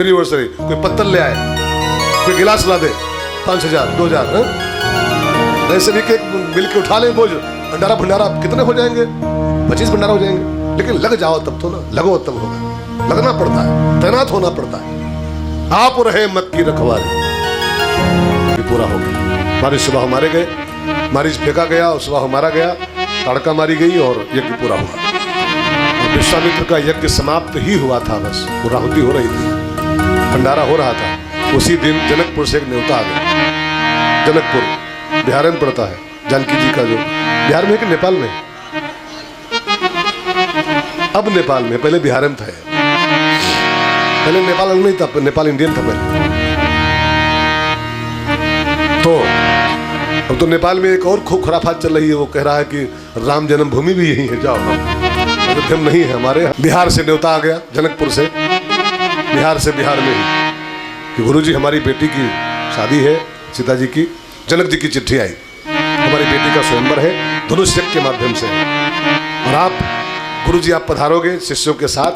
Anniversary, कोई पत्तल ले आए, कोई गिलास ला दे, 5,000 2,000, ऐसे नहीं कि मिल के उठा ले बोझ। भंडारा भंडारा कितने हो जाएंगे? 25 भंडारा हो जाएंगे। लेकिन लग जाओ तब तो ना, लगो तब होगा। लगना पड़ता है, तैनात होना पड़ता है। आप रहे मत की रखवाली, पूरा हो गया। बारिश सुबह मारे गए, मारिच फेंका गया और सुबह मारा गया, तड़का मारी गई और यज्ञ पूरा हुआ। विश्वामित्र का यज्ञ समाप्त ही हुआ था, बस पूर्णाहुति हो रही थी, भंडारा हो रहा था। उसी दिन जनकपुर से एक न्योता आ गया। जनकपुर बिहार में पड़ता है, जानकी जी का जो बिहार में है कि नेपाल में? अब नेपाल में, पहले बिहार में था। पहले नेपाल नहीं था, नेपाल इंडियन था पहले। तो अब तो नेपाल में एक और खूब खुराफात चल रही है। वो कह रहा है कि राम जन्मभूमि भी यही है, जाओ। अयोध्या में नहीं है हमारे। बिहार से न्योता आ गया, जनकपुर से, बिहार से, बिहार में ही, कि गुरुजी हमारी बेटी की शादी है, सीता जी की। जनक जी की चिट्ठी आई, हमारी बेटी का स्वयंवर है, धनुष यज्ञ के माध्यम से, और आप गुरुजी आप पधारोगे शिष्यों के साथ,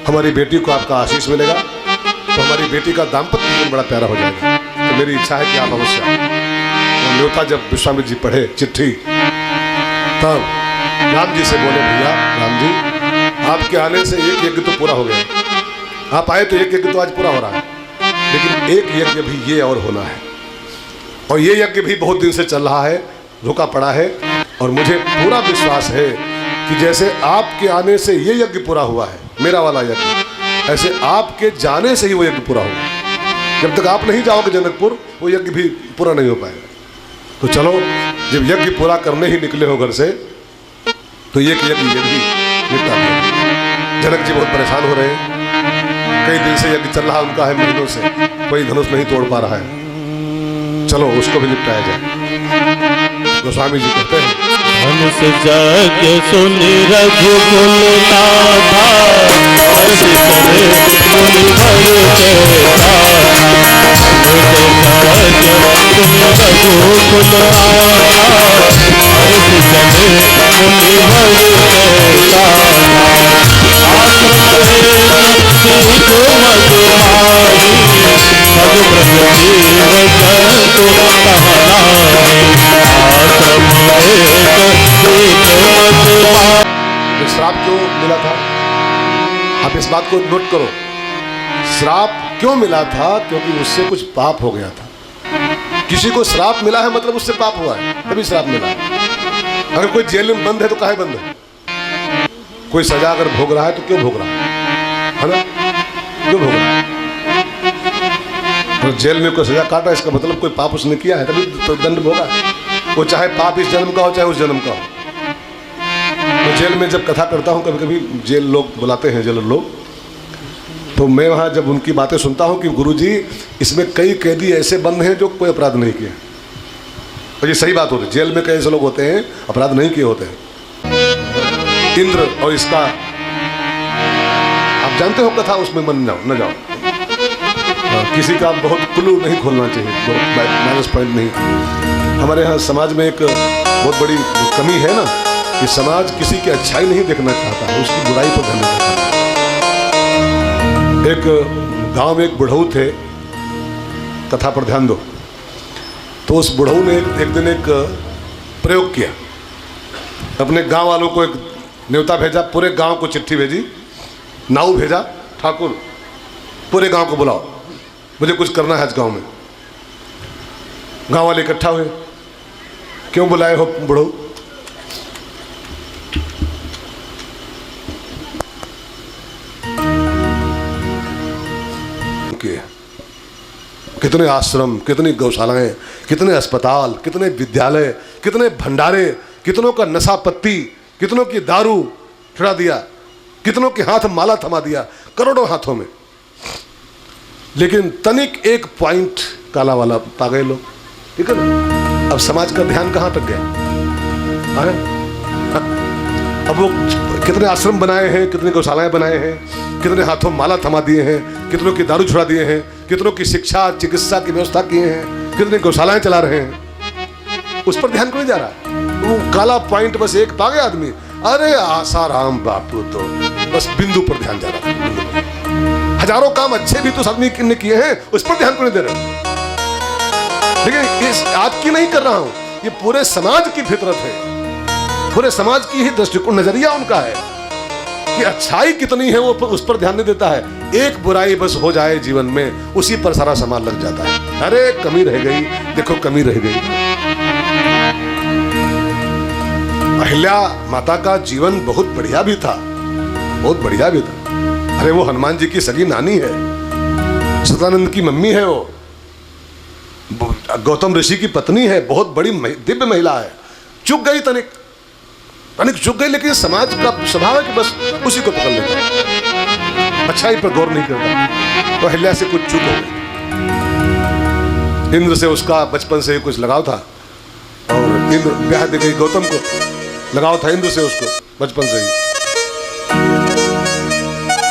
हमारी बेटी को आपका आशीष मिलेगा, तो हमारी बेटी का दाम्पत्य जीवन बड़ा प्यारा हो जाएगा। तो मेरी इच्छा है कि आप अवश्य आओ। तो न्योता जब विश्वामित्र जी पढ़े चिट्ठी, तब राम जी से बोले, भैया राम जी, आपके आने से एक यज्ञ तो पूरा हो गया। आप आए तो एक यज्ञ तो आज पूरा हो रहा है, लेकिन एक यज्ञ भी ये और होना है, और ये यज्ञ भी बहुत दिन से चल रहा है, रुका पड़ा है। और मुझे पूरा विश्वास है कि जैसे आपके आने से ये यज्ञ पूरा हुआ है, मेरा वाला यज्ञ, ऐसे आपके जाने से ही वो यज्ञ पूरा होगा। जब तक आप नहीं जाओगे जनकपुर, वो यज्ञ भी पूरा नहीं हो पाएगा। तो चलो, जब यज्ञ पूरा करने ही निकले हो घर से, तो ये यज्ञ ये भी निपटा दिया। जनक जी बहुत परेशान हो रहे हैं, कई दिन से यज्ञ चल रहा उनका है, महीनों से, कोई धनुष नहीं तोड़ पा रहा है। चलो उसको भी निपटाया जाए। गोस्वामी जी कहते हैं, धनुष यज्ञ सुनि रघुकुल नाथा, हर्ष करे मुनि भर चेता। धनुष यज्ञ सुनि रघुकुल नाथा, हर्ष करे मुनि भर चेता। आश्रम सीख मधुमारी, सब ब्रज जीव जंतु कहलाए। आश्रम श्राप क्यों मिला था? आप इस बात को नोट करो। श्राप क्यों मिला था? क्योंकि उससे कुछ पाप हो गया था। किसी को श्राप मिला है मतलब उससे पाप हुआ है, तभी श्राप मिला है। अगर कोई जेल में बंद है तो काहे बंद है? कोई सजा अगर भोग रहा है तो क्यों भोग रहा है ना? क्यों भोग रहा है? तो जेल में कोई सजा काटा, इसका मतलब कोई पाप उसने किया है, तभी तो दंड भोगा। वो चाहे पाप इस जन्म का हो चाहे उस जन्म का हो। तो जेल में जब कथा करता हूँ, कभी कभी जेल लोग बुलाते हैं, जेलर लोग, तो मैं वहाँ जब उनकी बातें सुनता हूँ कि गुरुजी इसमें कई कैदी ऐसे बंद हैं जो कोई अपराध नहीं किए, और ये सही बात होती है। जेल में कई ऐसे लोग होते हैं अपराध नहीं किए होते हैं। इंद्र और इसका आप जानते हो कथा, उसमें मन न जाओ। किसी का बहुत क्लू नहीं खोलना चाहिए, बहुत माइनस पॉइंट नहीं। हमारे यहाँ समाज में एक बहुत बड़ी कमी है ना, कि समाज किसी की अच्छाई नहीं देखना चाहता है, उसकी बुराई पर ध्यान देना चाहता है। एक गांव में एक बुढ़ऊ थे, कथा पर ध्यान दो। तो उस बुढ़ऊ ने एक दिन एक प्रयोग किया, अपने गांव वालों को एक न्योता भेजा, पूरे गांव को चिट्ठी भेजी, नाऊ भेजा, ठाकुर पूरे गांव को बुलाओ, मुझे कुछ करना है आज गांव में। गांव वाले इकट्ठा हुए। क्यों बुलाए हो बुढ़ऊ? कितने आश्रम, कितनी गौशालाएं, कितने अस्पताल, कितने विद्यालय, कितने भंडारे, कितनों का नशा पत्ती, कितनों की दारू छुड़ा दिया, कितनों के हाथ माला थमा दिया, करोड़ों हाथों में। लेकिन तनिक एक पॉइंट काला वाला पा गए लोग, ठीक है ना? अब समाज का ध्यान कहाँ तक गया? अब वो कितने आश्रम बनाए हैं, कितनी गौशालाएं बनाए हैं, कितने हाथों माला थमा दिए हैं, कितनों की दारू छुड़ा दिए हैं, कितनों की शिक्षा चिकित्सा की व्यवस्था किए हैं, कितनी गौशालाएं चला रहे हैं, उस पर ध्यान क्यों नहीं जा रहा? वो काला पॉइंट बस एक पा गया आदमी, अरे आसाराम बापू तो बस बिंदु पर ध्यान जा रहा था। हजारों काम अच्छे भी तो उस आदमी ने किए हैं, उस पर ध्यान क्यों नहीं दे रहे? लेकिन इस आज की नहीं कर रहा हूं, ये पूरे समाज की फितरत है, पूरे समाज की ही दृष्टिकोण, नजरिया उनका है कि अच्छाई कितनी है वो उस पर ध्यान नहीं देता है। एक बुराई बस हो जाए जीवन में, उसी पर सारा सामान लग जाता है। अरे कमी रह गई, देखो कमी रह गई। अहिल्या माता का जीवन बहुत बढ़िया भी था, बहुत बढ़िया भी था। अरे वो हनुमान जी की सगी नानी है, सदानंद की मम्मी है, वो गौतम ऋषि की पत्नी है, बहुत बड़ी दिव्य महिला है। चुक गई तनिक चुक गई, लेकिन समाज का स्वभाव है कि बस उसी को पकड़ लेता है, अच्छाई पर गौर नहीं करता। तो अहिल्या से कुछ चूक हो गई। इंद्र से उसका बचपन से कुछ लगाव था, और इंद्र ब्याह दे गई गौतम को, लगाव था इंद्र से उसको बचपन से ही।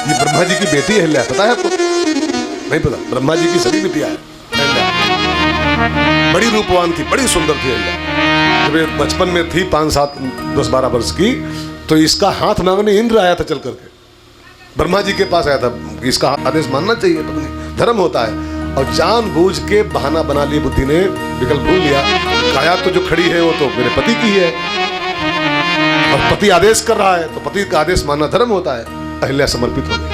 ये ब्रह्मा जी की बेटी है अहिल्या, पता है आपको? नहीं पता? ब्रह्मा जी की सभी बेटियां है अहिल्या। बड़ी रूपवान थी, बड़ी सुंदर थी अहिल्या। जब ये बचपन में थी 5, 7, 10, 12 वर्ष की, तो इसका हाथ मांगने इंद्र आया था चल करके, ब्रह्मा जी के पास आया था। इसका आदेश मानना चाहिए, पत्नी धर्म होता है। और जानबूझ के बहाना बना लिया बुद्धि ने, विकल्प भूल लिया, काया तो जो खड़ी है वो तो मेरे पति की है, और पति आदेश कर रहा है तो पति का आदेश मानना धर्म होता है। अहिल्या समर्पित हो गई,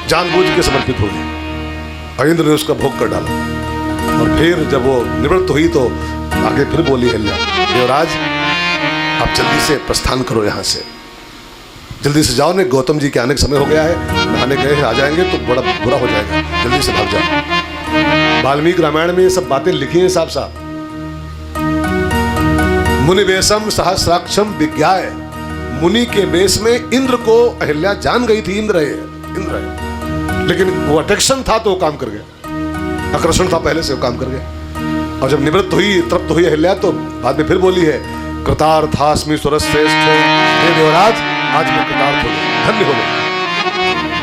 जानबूझ के समर्पित हो गई, और इंद्र ने उसका भोग कर डाला। और फिर जब वो निवृत्त हुई तो आगे फिर बोली अहिल्या, देवराज आप जल्दी से प्रस्थान करो यहाँ से, जल्दी से जाओ, ने गौतम जी के आने का समय हो गया है, नहाने गए हैं, आ जाएंगे तो बड़ा बुरा हो जाएगा, जल्दी से भाग जाओ। वाल्मीकि रामायण में ये सब बातें लिखी हैं साफ साफ। मुनि वेशम सहस्राक्षम विज्ञाय, मुनि के वेश में इंद्र को अहिल्या जान गई थी, इंद्र है, लेकिन वो अट्रैक्शन था तो वो काम कर गया, आकर्षण था पहले से, वो काम कर गया। और जब निवृत्त हुई, तृप्त हुई अहिल्या, तो बाद में फिर बोली है, कृतार्थास्मि सुरश्रेष्ठ, हे देवराज आज मैं कृतार्थ हो गया, धन्य हो गया,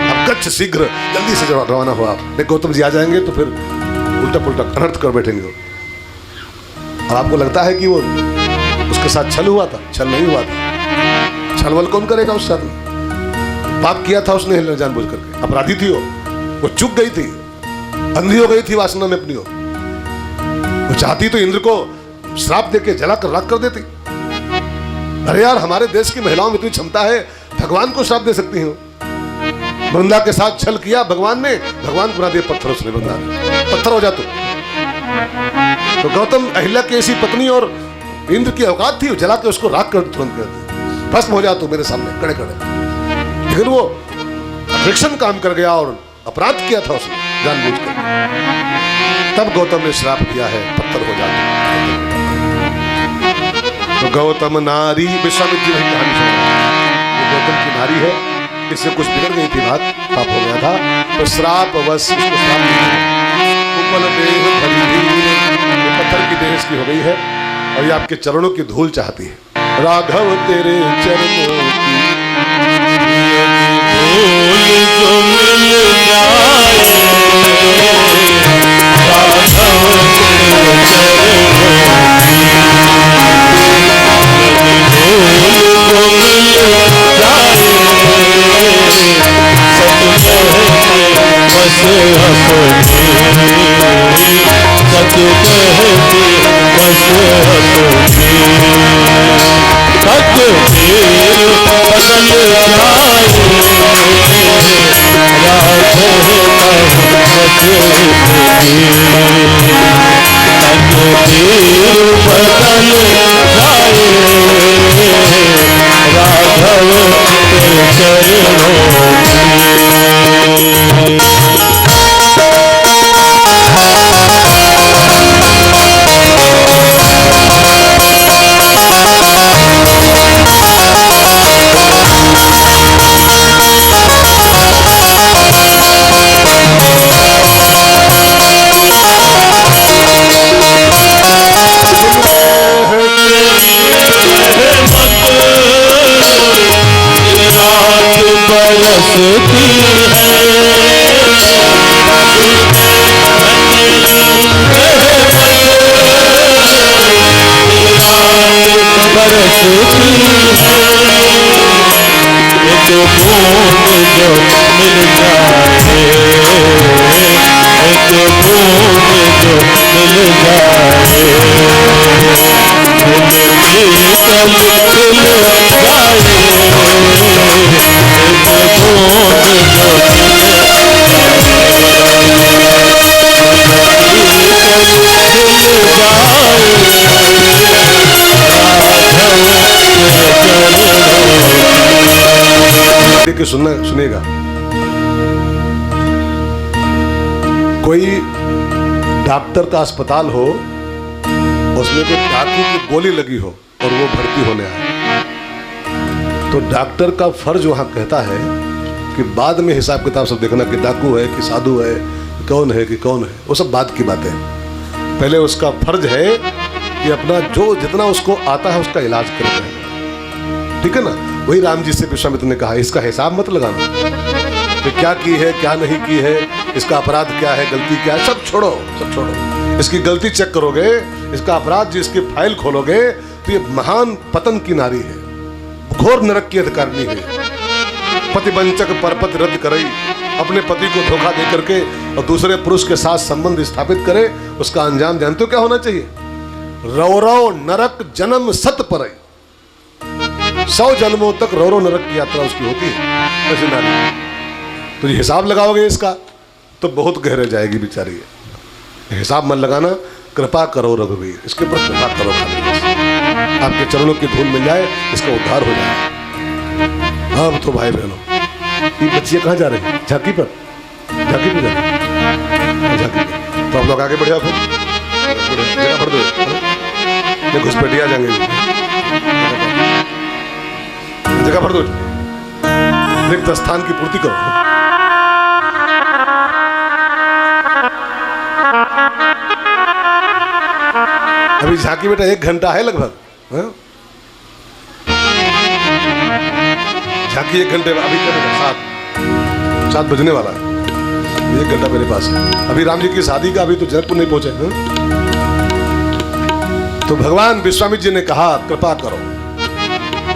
अब गच्छ शीघ्र, जल्दी से रवाना हो आप, गौतम जी आ जाएंगे तो फिर उल्टा पुल्टा अनर्थ कर बैठेंगे। और आपको लगता है कि वो उसके साथ छल हुआ था? छल नहीं हुआ था। छलवल कौन करेगा उस साथ में? पाप किया था उसने जानबूझ करके, अपराधी थी वो चुक गई थी, अंधी हो गई थी वासना में अपनी। वो चाहती तो इंद्र को श्राप देके जलाकर राख कर देती। अरे यार, हमारे देश की महिलाओं में इतनी क्षमता है, भगवान को श्राप दे सकती हो। वृंदा के साथ छल किया भगवान ने, भगवान बना दिया पत्थर, उसने वृंदा पत्थर हो जा तो गौतम अहिल्या की ऐसी पत्नी और इंद्र की औकात थी, जला के उसको राख कर तुरंत कर दी, भस्म हो जा तू मेरे सामने खड़े खड़े। लेकिन वो अट्रैक्शन काम कर गया और अपराध किया था उसने जानबूझ कर, तब गौतम ने श्राप दिया है पत्थर हो जाता। तो गौतम नारी, विश्वामित्र जी वही कहानी सुना, गौतम की नारी है, इससे कुछ बिगड़ गई थी बात, पाप हो गया था, तो श्राप वश इसको श्राप उपल देह भली, पत्थर की देह इसकी हो गई है, और ये आपके चरणों की धूल चाहती है। राघव तेरे चरणों की धूल जो मिल जाए, के सुनिएगा। कोई डॉक्टर का अस्पताल हो, उसमें कोई डाकू की गोली लगी हो और वो भर्ती होने आए, तो डॉक्टर का फर्ज वहां कहता है कि बाद में हिसाब किताब सब देखना कि डाकू है कि साधु है, कौन है कि कौन है, वो सब बात की बातें। पहले उसका फर्ज है कि अपना जो जितना उसको आता है उसका इलाज करते हैं, ठीक है ना। वही राम जी से विश्वामित्र ने कहा, इसका हिसाब मत लगाना कि क्या की है क्या नहीं की है, इसका अपराध क्या है, गलती क्या है, सब छोड़ो, सब छोड़ो। इसकी गलती चेक करोगे, इसका अपराध जिसकी फाइल खोलोगे, तो ये महान पतन की नारी है, घोर नरक की अधिकारिणी है, पतिवंचक परपति रद्द करई, अपने पति को धोखा दे करके और दूसरे पुरुष के साथ संबंध स्थापित करे, उसका अंजाम जानते हो क्या होना चाहिए? रौरव नरक जन्म सत परई, 100 जन्मों तक रौरव नरक की यात्रा उसकी होती है ऐसी नारी। तो ये हिसाब लगाओगे इसका तो बहुत गहरे जाएगी बेचारी। हिसाब मत लगाना, कृपा करो रघुवीर, इसके ऊपर कृपा करो, आपके चरणों की धूल मिल जाए, इसका उद्धार हो जाए। अब तो भाई बहनों, ये बच्चियां कहाँ जा रही हैं? झांकी पर, झांकी पर जा रही हैं, झांकी पर। तो आप लोग आगे बढ़े, फिर जगह भर दो, ये घुसपैठिया जाएंगे, जगह भर दो, रिक्त स्थान की पूर्ति करो। अभी झांकी बेटा 1 घंटा है लगभग, झांकी 1 घंटे अभी करेगा, 7 बजने वाला है, 1 घंटा मेरे पास है। अभी राम जी की शादी का अभी तो जनकपुर नहीं पहुंचे हैं। तो भगवान विश्वामित्र जी ने कहा, कृपा करो,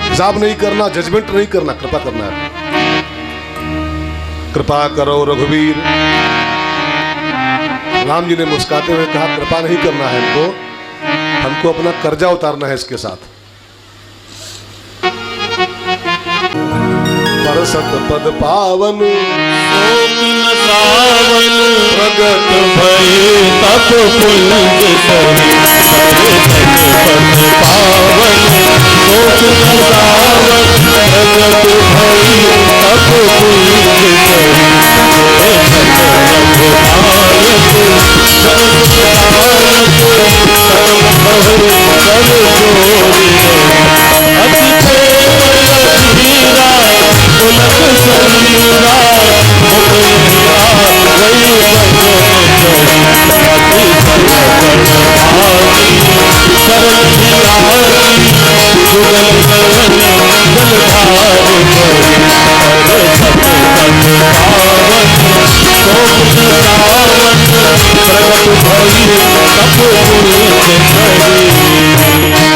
हिसाब नहीं करना, जजमेंट नहीं करना, कृपा करना है। कृपा करो रघुवीर। राम जी ने मुस्कुराते हुए कहा, कृपा नहीं करना है हमको अपना कर्जा उतारना है इसके साथ। परसत पद पावन सावन प्रगट भई तप पुंज सही, परसत पद पावन शोक न सावन प्रगट भई तप पुंज सही,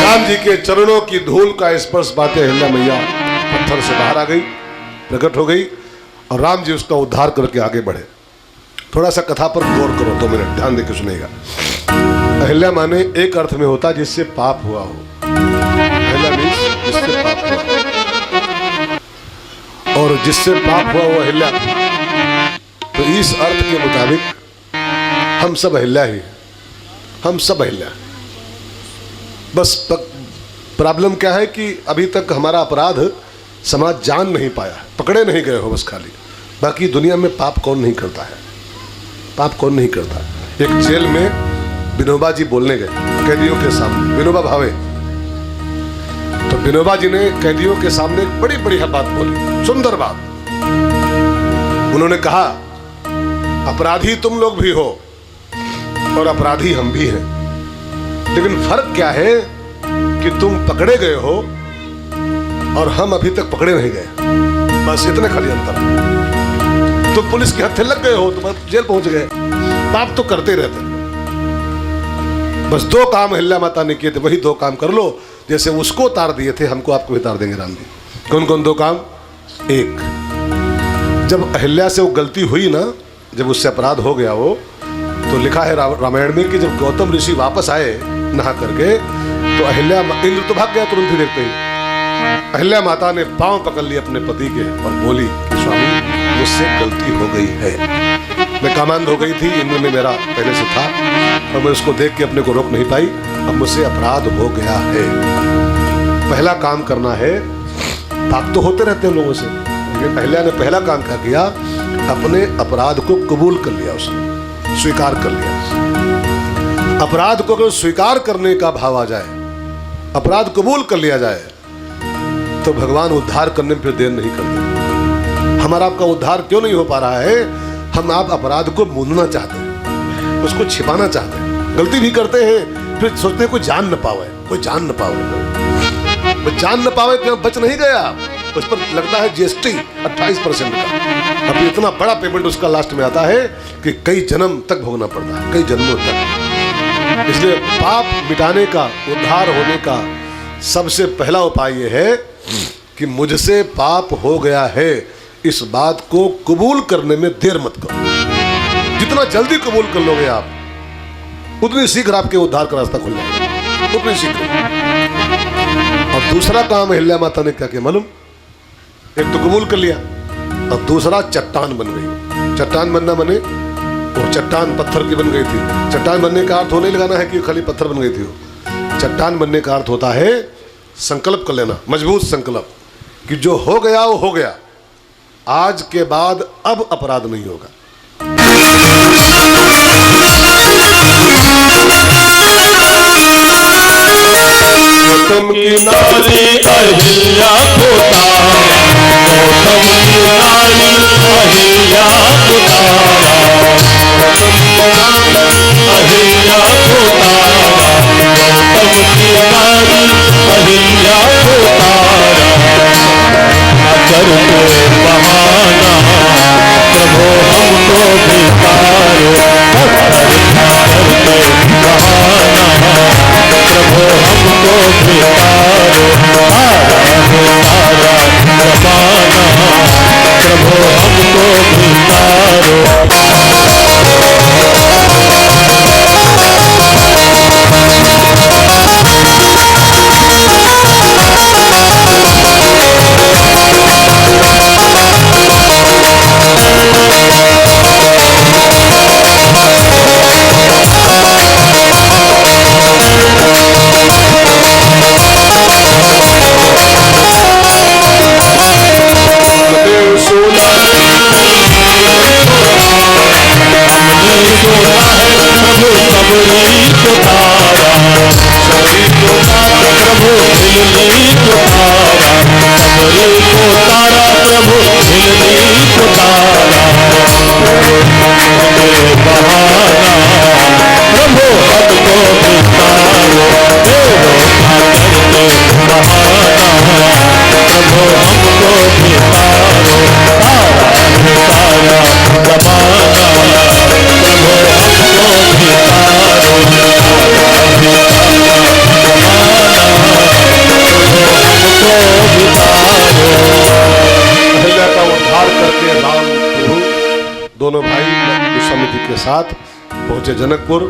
राम जी के चरणों की धूल का स्पर्श पाते अहिल्या मैया पत्थर से बाहर आ गई, प्रकट हो गई, और राम जी उसका उद्धार करके आगे बढ़े। थोड़ा सा कथा पर गौर करो, 2 मिनट ध्यान देकर सुनेगा। अहिल्या माने एक अर्थ में होता जिससे पाप हुआ हो, अहिल्या मीन्स जिससे पाप हुआ, और जिससे पाप हुआ वो अहिल्या। तो इस अर्थ के मुताबिक हम सब अहिल्या ही, हम सब अहिल्या। बस प्रॉब्लम क्या है कि अभी तक हमारा अपराध समाज जान नहीं पाया, पकड़े नहीं गए हो बस खाली। बाकी दुनिया में पाप कौन नहीं करता है, पाप कौन नहीं करता। एक जेल में विनोबा जी बोलने गए कैदियों के सामने, विनोबा भावे। तो विनोबा जी ने कैदियों के सामने एक बड़ी बढ़िया बात बोली, सुंदर बात। उन्होंने कहा, अपराधी तुम लोग भी हो और अपराधी हम भी हैं, लेकिन फर्क क्या है कि तुम पकड़े गए हो और हम अभी तक पकड़े नहीं गए, बस इतने खाली अंतर। तुम पुलिस के हत्थे लग गए हो, तुम जेल पहुंच गए, पाप तो करते रहते। बस 2 काम अहिल्या माता ने किए थे, वही 2 काम कर लो, जैसे उसको उतार दिए थे हमको आपको उतार देंगे राम जी। कौन कौन 2 काम? एक, जब अहिल्या से वो गलती हुई ना, जब उससे अपराध हो गया वो, तो लिखा है रामायण में कि जब गौतम ऋषि वापस आए नहा करके, तो अहिल्या, इंद्र तो भाग गया तुरंत ही देखते ही। अहिल्या माता ने पांव पकड़ लिए अपने पति के और बोली कि स्वामी मुझसे गलती हो गई है, मैं कामांध हो गई थी, इंद्र में मेरा पहले से था और मैं उसको देख के अपने को रोक नहीं पाई, अब मुझसे अपराध हो गया है। पहला काम करना है, पाप तो होते रहते हैं लोगों से, लेकिन अहिल्या ने पहला काम क्या किया, अपने अपराध को कबूल कर लिया, उसने स्वीकार कर लिया। अपराध को अगर स्वीकार करने का भाव आ जाए, अपराध कबूल कर लिया जाए, तो भगवान उद्धार करने में फिर देर नहीं करते। हमारा आपका उद्धार क्यों नहीं हो पा रहा है? हम आप अपराध को मूंदना चाहते हैं, उसको छिपाना चाहते हैं, गलती भी करते हैं, फिर सोचते हैं कोई जान न पावे, कोई जान न पावे, जान न पावे तो बच नहीं गया, उस पर लगता है जीएसटी 28% का। अब इतना बड़ा पेमेंट उसका लास्ट में आता है कि कई जन्म तक भोगना पड़ता है, कई जन्मों तक। इसलिए पाप मिटाने का, उद्धार होने का सबसे पहला उपाय यह है कि मुझसे पाप हो गया है, इस बात को कबूल करने में देर मत करो। जितना जल्दी कबूल कर लोगे आप, उतनी शीघ्र आपके उद्धार का रास्ता खुल जाएगा, उतनी शीघ्र। और दूसरा काम अहिल्या माता ने क्या किया मालूम? एक तो कबूल कर लिया, और दूसरा चट्टान बन गई। चट्टान बनना बने, वो चट्टान पत्थर की बन गई थी। चट्टान बनने का अर्थ होने लगाना है कि खाली पत्थर बन गई थी वो। चट्टान बनने का अर्थ होता है संकल्प कर लेना, मजबूत संकल्प कि जो हो गया वो हो गया, आज के बाद अब अपराध नहीं होगा। गौतम की नारी अहिल्या को तारा, गौतम की नारी अहिल्या को तारा, गौतम की नारी अहिल्या को तारा, गौतम की नारी अहिल्या को तारा। करते बहाना प्रभु हमको भिखारो, करते बहाना प्रभु हमको भिखारो, तारा है तारा जमाना प्रभु हमको भिखारो। दोनों भाई विश्वामित्र के साथ पहुंचे जनकपुर।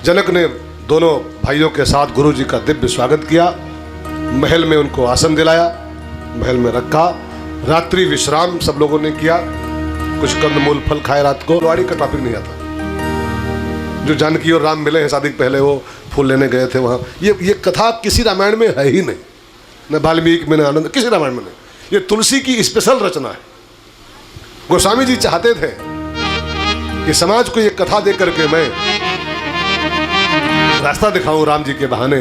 जनक ने दोनों भाइयों के साथ गुरु जी का दिव्य स्वागत किया, महल में उनको आसन दिलाया, महल में रखा, रात्रि विश्राम सब लोगों ने किया, कुछ कंदमूल फल खाए रात को। फुलवाड़ी का टॉपिक नहीं आता। जो जानकी और राम मिले हैं शादी के पहले, वो फूल लेने गए थे वहाँ, ये कथा किसी रामायण में है ही नहीं, न वाल्मीकि में, न आनंद, किसी रामायण में नहीं। ये तुलसी की स्पेशल रचना है। गोस्वामी जी चाहते थे कि समाज को ये कथा दे करके मैं रास्ता दिखाऊं राम जी के बहाने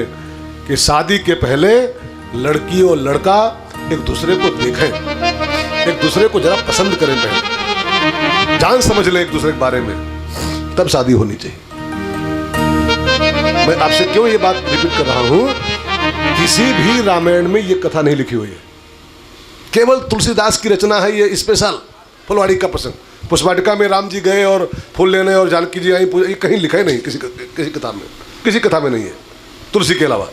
कि शादी के पहले लड़की और लड़का एक दूसरे को देखें, एक दूसरे को जरा पसंद करें, पहले जान समझ लें एक दूसरे के बारे में, तब शादी होनी चाहिए। मैं आपसे क्यों ये बात रिपीट कर रहा हूं? किसी भी रामायण में ये कथा नहीं लिखी हुई है, केवल तुलसीदास की रचना है ये स्पेशल फुलवाड़ी का प्रसंग। पुष्पवाटिका में राम जी गए और फूल लेने और जानकी जी आई, ये कहीं लिखा ही नहीं, किसी कथा में, किसी कथा में नहीं है तुलसी के अलावा।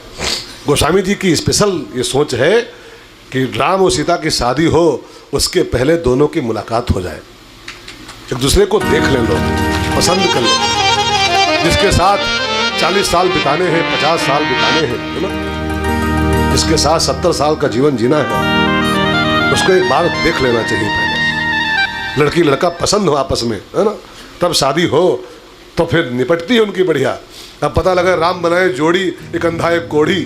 गोस्वामी जी की स्पेशल ये सोच है कि राम और सीता की शादी हो, उसके पहले दोनों की मुलाकात हो जाए, एक दूसरे को देख लें, लोग पसंद कर लें। जिसके साथ 40 साल बिताने हैं, 50 साल बिताने हैं, है ना, जिसके साथ 70 साल का जीवन जीना है, उसको एक बार देख लेना चाहिए पहले। लड़की लड़का पसंद हो आपस में, है ना, तब शादी हो तो फिर निपटती है उनकी बढ़िया। अब पता लगा राम बनाए जोड़ी, एक अंधा एक कोढ़ी,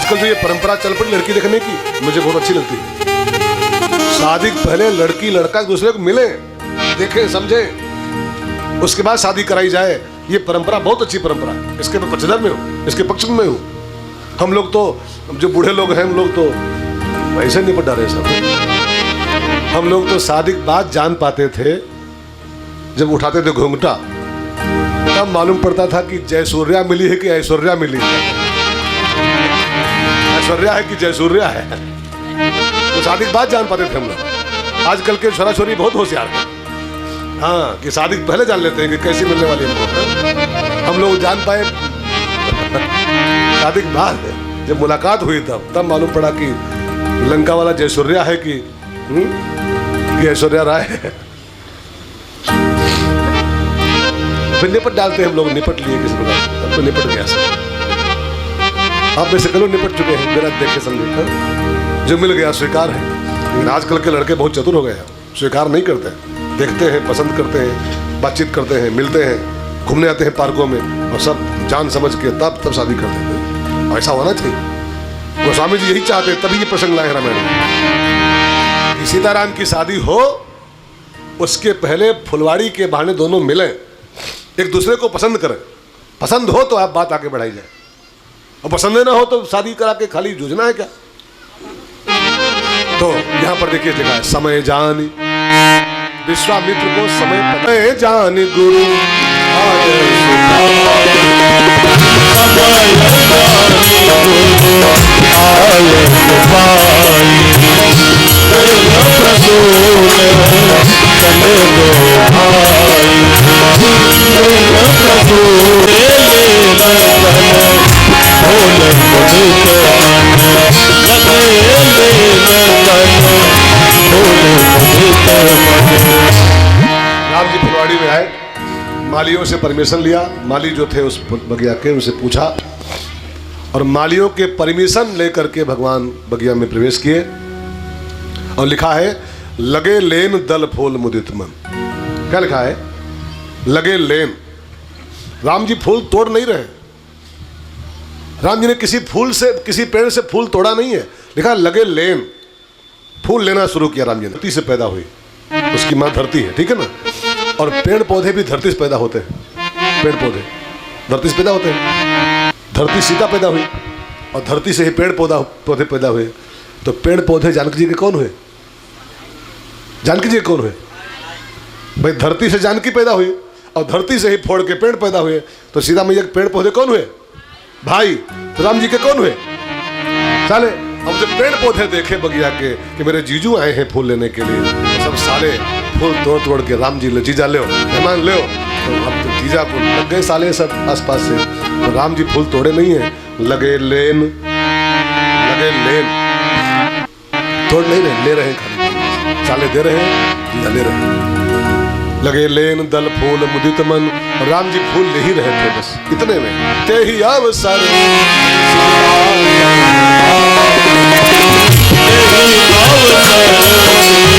आजकल जो ये परंपरा चल पड़ी लड़की देखने की, मुझे बहुत अच्छी लगती है। शादी पहले लड़की लड़का एक दूसरे को मिले, देखे, समझे, उसके बाद शादी कराई जाए। ये परंपरा बहुत अच्छी परंपरा है, इसके मैं पक्षधर में हूँ, इसके पक्ष में हूँ। हम लोग तो जो बूढ़े लोग हैं, हम लोग तो वैसे निपट डाले सब। हम लोग तो शादी के बाद जान पाते थे, जब उठाते थे घूंघटा तब मालूम पड़ता था कि जयसूर्या मिली है कि ऐश्वर्या मिली है, ऐश्वर्या है कि जयसूर्या है। तो शादी के बाद जान पाते थे हम लोग। आजकल के छोरा छोरी बहुत होशियार हैं, हाँ, कि शादी पहले जान लेते हैं कि कैसी मिलने वाली है। हम लोग जान पाए शादी के बाद, जब मुलाकात हुई तब मालूम पड़ा कि लंका वाला जयसूर्या है कि ऐश्वर्या राय है। फिर निपट डालते हैं हम लोग, निपट लिए किसी प्रकार, अब तो निपट गया सब। आप में से कलो निपट चुके हैं बिना देखे समझे, जो मिल गया स्वीकार है। लेकिन आजकल के लड़के बहुत चतुर हो गए हैं, स्वीकार नहीं करते, देखते हैं, पसंद करते हैं, बातचीत करते हैं, मिलते हैं, घूमने आते हैं पार्कों में, और सब जान समझ के तब शादी करते हैं। ऐसा होना चाहिए। गोस्वामी जी यही चाहते, तभी ये प्रसंग लाए रामायण में कि सीताराम की शादी हो, उसके पहले फुलवाड़ी के बहाने दोनों मिलें, एक दूसरे को पसंद करें। पसंद हो तो आप बात आगे बढ़ाई जाए, और पसंद ना हो तो शादी करा के खाली जूझना है क्या। तो यहां पर देखिए लिखा है, समय जान विश्वामित्र को समय जान गुरु राम जी फुलवाड़ी में आए, मालियों से परमिशन लिया। माली जो थे उस बगिया के, उनसे पूछा, और मालियों के परमिशन लेकर के भगवान बगिया में प्रवेश किए। और लिखा है, लगे लेन दल फूल मुदित मन। क्या लिखा है? लगे लेन। राम जी फूल तोड़ नहीं रहे। राम जी ने किसी फूल से, किसी पेड़ से फूल तोड़ा नहीं है। लिखा लगे लेन, फूल लेना शुरू किया राम जी ने। धरती से पैदा हुई, उसकी माँ धरती है, ठीक है ना। और पेड़ पौधे भी धरती से पैदा होते हैं। पेड़ पौधे धरती से पैदा होते हैं। धरती सीता पैदा हुई, और धरती से ही पेड़ पौधे पैदा हुए। तो पेड़ पौधे जानकी जी के कौन हुए? जानकी जी के कौन हुए भाई? धरती से जानकी पैदा हुई, और धरती से ही फोड़ के पेड़ पैदा हुए। तो सीता मैया के पेड़ पौधे कौन हुए? भाई। तो राम जी के कौन हुए? साले। अब जब पेड़ पौधे देखे बगिया के कि मेरे जीजू आए हैं फूल लेने के लिए, तो सब साले फूल तोड़ तोड़ के राम जी ले, जीजा ले, मेहमान ले। तो अब तो जीजा को लग गए साले सब आसपास से। तो राम जी फूल तोड़े नहीं है, लगे लेन, लगे लेन, तोड़ नहीं रहे, ले रहे हैं खाली। साले दे रहे हैं, जीजा ले रहे हैं। लगे लेन दल फूल मुदित मन। राम जी फूल ले ही रहे थे, बस इतने में ते ही अवसर अवसर